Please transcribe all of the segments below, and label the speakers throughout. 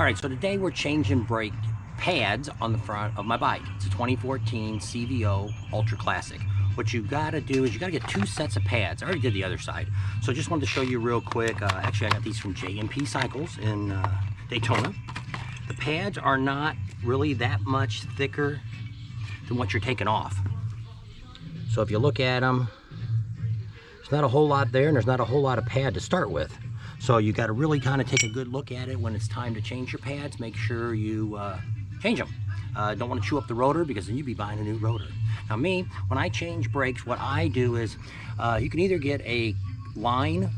Speaker 1: All right, so today we're changing brake pads on the front of my bike. It's a 2014 CVO Ultra Classic. What you gotta do is you gotta get 2 sets of pads. I already did the other side. So just wanted to show you real quick. Actually, I got these from J&P Cycles in Daytona. The pads are not really that much thicker than what you're taking off. So if you look at them, there's not a whole lot there and there's not a whole lot of pad to start with. So you got to really kind of take a good look at it when it's time to change your pads. Make sure you change them. Don't want to chew up the rotor because then you'd be buying a new rotor. Now me, when I change brakes, what I do is you can either get a line.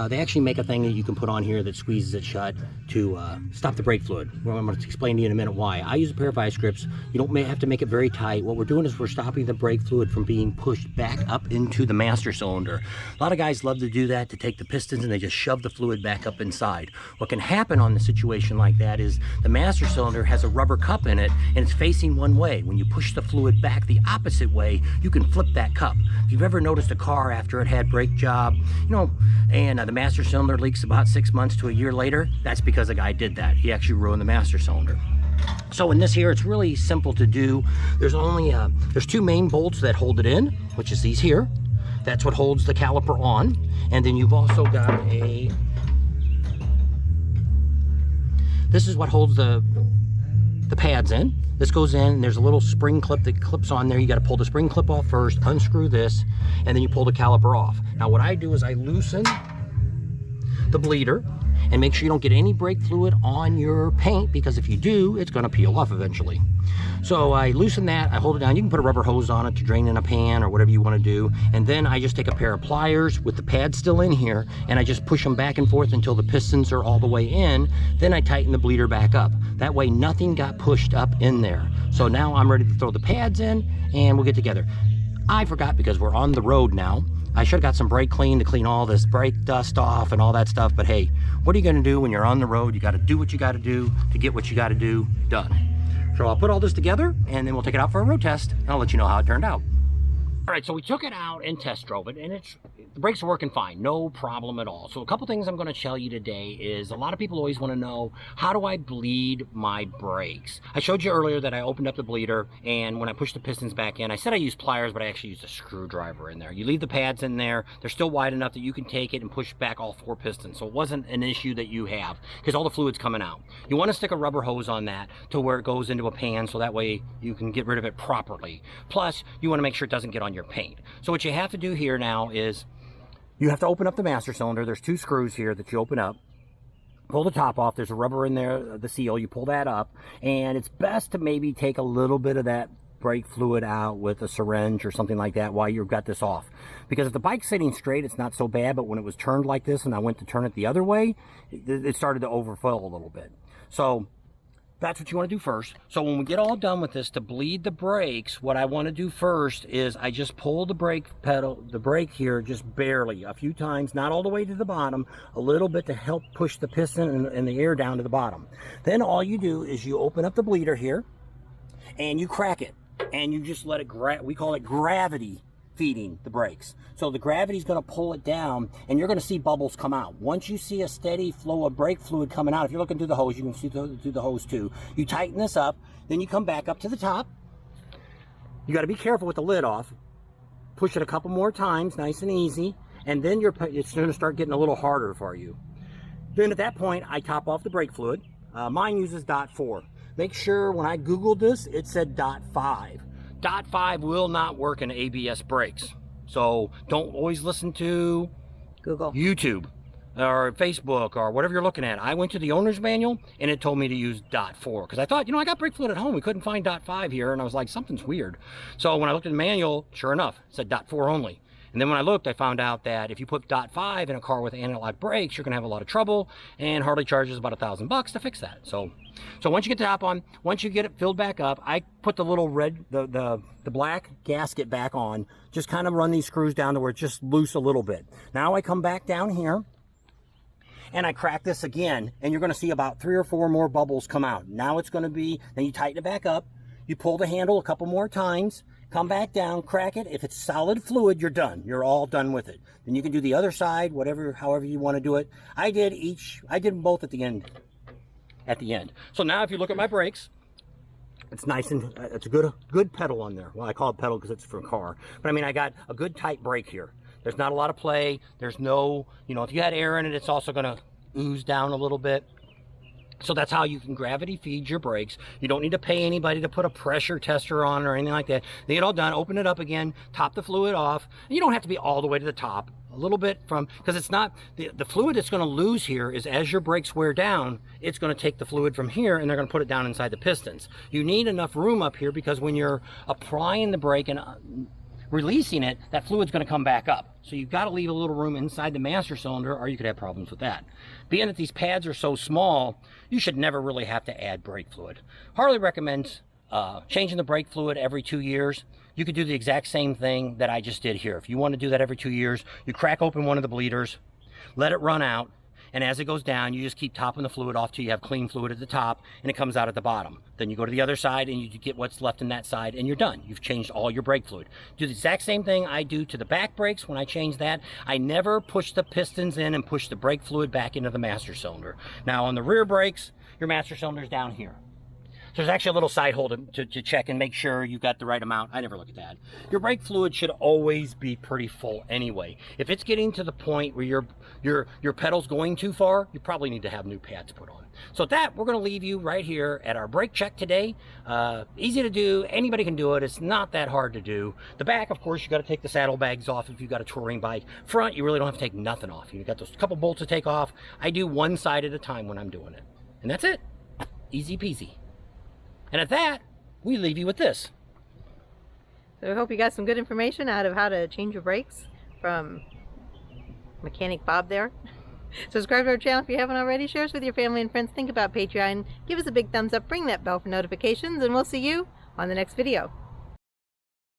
Speaker 1: They actually make a thing that you can put on here that squeezes it shut to stop the brake fluid. Well, I'm going to explain to you in a minute why. I use a pair of vice grips. You don't have to make it very tight. What we're doing is we're stopping the brake fluid from being pushed back up into the master cylinder. A lot of guys love to do that, to take the pistons and they just shove the fluid back up inside. What can happen on a situation like that is the master cylinder has a rubber cup in it and it's facing one way. When you push the fluid back the opposite way, you can flip that cup. If you've ever noticed a car after it had brake job, and the master cylinder leaks about 6 months to a year later, that's because a guy did that. He actually ruined the master cylinder. So in this here, it's really simple to do. There's only there's 2 main bolts that hold it in, which is these here. That's what holds the caliper on. And then you've also got this is what holds the pads in. This goes in, and there's a little spring clip that clips on there. You got to pull the spring clip off first, unscrew this, and then you pull the caliper off. Now what I do is I loosen the bleeder and make sure you don't get any brake fluid on your paint, because if you do, it's going to peel off eventually. So I loosen that, I hold it down. You can put a rubber hose on it to drain in a pan or whatever you want to do, and then I just take a pair of pliers with the pad still in here and I just push them back and forth until the pistons are all the way in. Then I tighten the bleeder back up. That way nothing got pushed up in there. So now I'm ready to throw the pads in and we'll get together. I forgot, because we're on the road now, I should have got some brake clean to clean all this brake dust off and all that stuff, but hey, what are you going to do when you're on the road? You got to do what you got to do to get what you got to do done. So I'll put all this together and then we'll take it out for a road test and I'll let you know how it turned out. All right, so we took it out and test drove it, and the brakes are working fine, no problem at all. So a couple things I'm going to tell you today is, a lot of people always want to know, how do I bleed my brakes? I showed you earlier that I opened up the bleeder, and when I pushed the pistons back in, I said I used pliers, but I actually used a screwdriver in there. You leave the pads in there, they're still wide enough that you can take it and push back all 4 pistons. So it wasn't an issue that you have, because all the fluid's coming out. You want to stick a rubber hose on that to where it goes into a pan, so that way you can get rid of it properly. Plus, you want to make sure it doesn't get on your paint. So what you have to do here now is you have to open up the master cylinder. There's 2 screws here that you open up. Pull the top off. There's a rubber in there, the seal. You pull that up, and it's best to maybe take a little bit of that brake fluid out with a syringe or something like that while you've got this off. Because if the bike's sitting straight, it's not so bad, but when it was turned like this and I went to turn it the other way, it started to overfill a little bit. So that's what you want to do first. So when we get all done with this, to bleed the brakes, what I want to do first is I just pull the brake pedal, the brake here, just barely, a few times, not all the way to the bottom, a little bit to help push the piston and the air down to the bottom. Then all you do is you open up the bleeder here and you crack it, and you just let it, we call it gravity feeding the brakes. So the gravity is going to pull it down, and you're going to see bubbles come out. Once you see a steady flow of brake fluid coming out, if you're looking through the hose, you can see through the hose too. You tighten this up, then you come back up to the top. You got to be careful with the lid off. Push it a couple more times, nice and easy, and then it's going to start getting a little harder for you. Then at that point, I top off the brake fluid. Mine uses .4. Make sure when I Googled this, it said .5. .5 will not work in ABS brakes. So don't always listen to
Speaker 2: Google,
Speaker 1: YouTube, or Facebook, or whatever you're looking at. I went to the owner's manual and it told me to use .4, because I thought, I got brake fluid at home. We couldn't find .5 here, and I was like, something's weird. So when I looked at the manual, sure enough, it said .4 only. And then when I looked, I found out that if you put .5 in a car with analog brakes, you're going to have a lot of trouble, and Harley charges about $1,000 to fix that. So once you get the top on, once you get it filled back up, I put the little red, the black gasket back on, just kind of run these screws down to where it's just loose a little bit. Now I come back down here, and I crack this again, and you're going to see about 3 or 4 more bubbles come out. Now it's going to be, then you tighten it back up, you pull the handle a couple more times, come back down, crack it. If it's solid fluid, you're done. You're all done with it. Then you can do the other side, however you want to do it. I did them both at the end. at the end. So now if you look at my brakes, it's nice and it's a good pedal on there. Well, I call it pedal because it's for a car. But I mean, I got a good tight brake here. There's not a lot of play. There's no, you know, if you had air in it, it's also going to ooze down a little bit. So that's how you can gravity feed your brakes. You don't need to pay anybody to put a pressure tester on or anything like that. They get all done, open it up again, top the fluid off. And you don't have to be all the way to the top. A little bit from, because it's not, the fluid that's going to lose here is as your brakes wear down, it's going to take the fluid from here and they're going to put it down inside the pistons. You need enough room up here because when you're applying the brake and releasing it, that fluid's going to come back up. So you've got to leave a little room inside the master cylinder or you could have problems with that. Being that these pads are so small, you should never really have to add brake fluid. Harley recommends changing the brake fluid every 2 years. You could do the exact same thing that I just did here. If you want to do that every 2 years, you crack open one of the bleeders, let it run out, and as it goes down, you just keep topping the fluid off till you have clean fluid at the top and it comes out at the bottom. Then you go to the other side and you get what's left in that side and you're done. You've changed all your brake fluid. Do the exact same thing I do to the back brakes when I change that. I never push the pistons in and push the brake fluid back into the master cylinder. Now on the rear brakes, your master cylinder is down here. So there's actually a little side hole to check and make sure you've got the right amount. I never look at that. Your brake fluid should always be pretty full anyway. If it's getting to the point where your pedal's going too far, you probably need to have new pads put on. So with that, we're going to leave you right here at our brake check today. Easy to do. Anybody can do it. It's not that hard to do. The back, of course, you got to take the saddlebags off if you've got a touring bike. Front, you really don't have to take nothing off. You've got those couple bolts to take off. I do one side at a time when I'm doing it. And that's it. Easy peasy. And at that, we leave you with this.
Speaker 2: So I hope you got some good information out of how to change your brakes from Mechanic Bob there. Subscribe to our channel if you haven't already. Share us with your family and friends. Think about Patreon. Give us a big thumbs up. Ring that bell for notifications. And we'll see you on the next video.